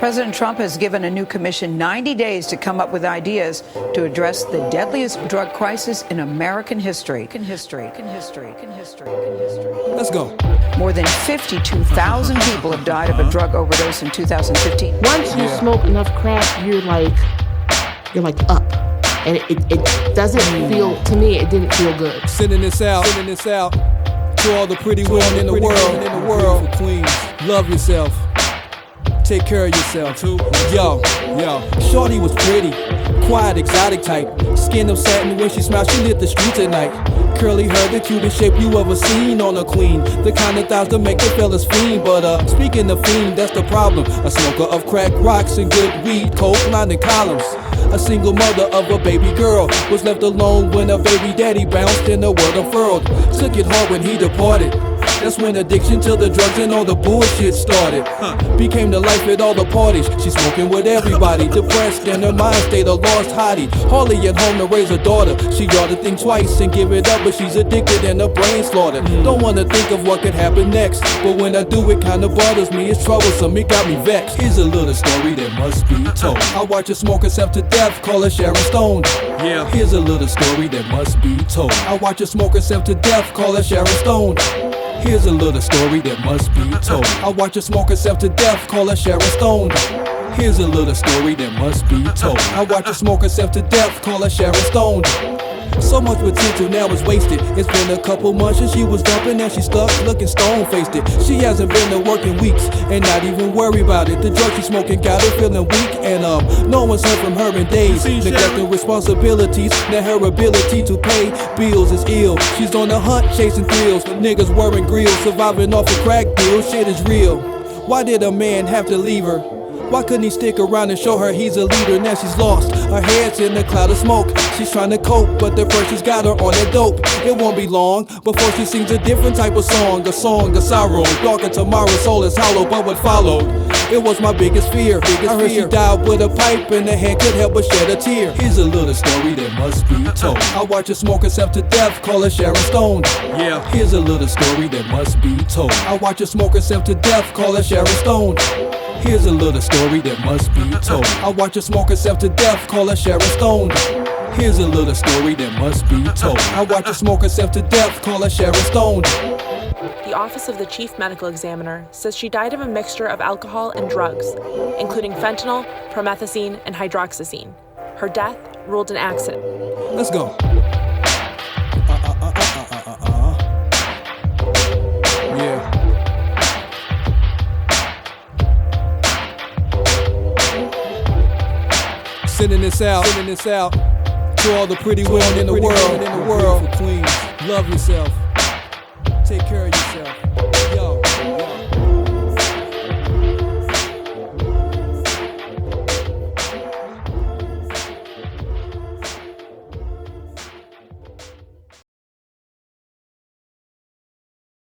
President Trump has given a new commission 90 days to come up with ideas to address the deadliest drug crisis in American history. Let's go. More than 52,000 people have died of a drug overdose in 2015. Once you smoke enough crack, you're like up. And it doesn't feel, to me, it didn't feel good. Sending this out to all the pretty women in the world. For Queens, love yourself. Take care of yourself. Yo, shorty was pretty, quiet, exotic type. Skin of satin when she smiled, she lit the streets at night. Curly hair, the cutest shape you ever seen on a queen. The kind of thighs that make the fellas fiend. But speaking of fiend, that's the problem. A smoker of crack rocks and good weed, cold blinding columns. A single mother of a baby girl was left alone when her baby daddy bounced and the world unfurled. Took it hard when he departed. That's when addiction to the drugs and all the bullshit started. Became the life at all the parties. She's smoking with everybody. Depressed and her mind stayed a lost hottie. Hardly at home to raise a daughter. She ought to think twice and give it up, but she's addicted and her brain slaughtered. Don't wanna think of what could happen next, but when I do it kinda bothers me. It's troublesome, it got me vexed. Here's a little story that must be told. I watch her smoke herself to death, call her Sharon Stone. Yeah. Here's a little story that must be told. I watch her smoke herself to death, call her Sharon Stone. Here's a little story that must be told. I watch her smoke herself to death, call her Sharon Stone. Here's a little story that must be told. I watch her smoke herself to death, call her Sharon Stone. So much potential now is wasted. It's been a couple months since she was dumping and she stuck looking stone-faced it. She hasn't been to work in weeks and not even worry about it. The drug she's smoking got her feeling weak and no one's heard from her in days. Neglecting responsibilities, now her ability to pay bills is ill. She's on the hunt chasing thrills, niggas wearing grills, surviving off a crack deal. Shit is real. Why did a man have to leave her? Why couldn't he stick around and show her he's a leader? Now she's lost, her head's in a cloud of smoke. She's trying to cope, but the first she's got her on that dope. It won't be long before she sings a different type of song of sorrow. Darker tomorrow's soul is hollow, but what followed? It was my biggest fear. I heard she died with a pipe and her hand could help but shed a tear. Here's a little story that must be told. I watch her smoke herself to death, call her Sharon Stone. Yeah. Here's a little story that must be told. I watch her smoke herself to death, call her Sharon Stone. Here's a little story that must be told. I watch her smoke herself to death, call her Sharon Stone. Here's a little story that must be told. I watch her smoke herself to death, call her Sharon Stone. The Office of the Chief Medical Examiner says she died of a mixture of alcohol and drugs, including fentanyl, promethazine, and hydroxyzine. Her death ruled an accident. Let's go. Yeah. Sending this out to all the pretty women in the world. For Queens, love yourself. Take care of yourself.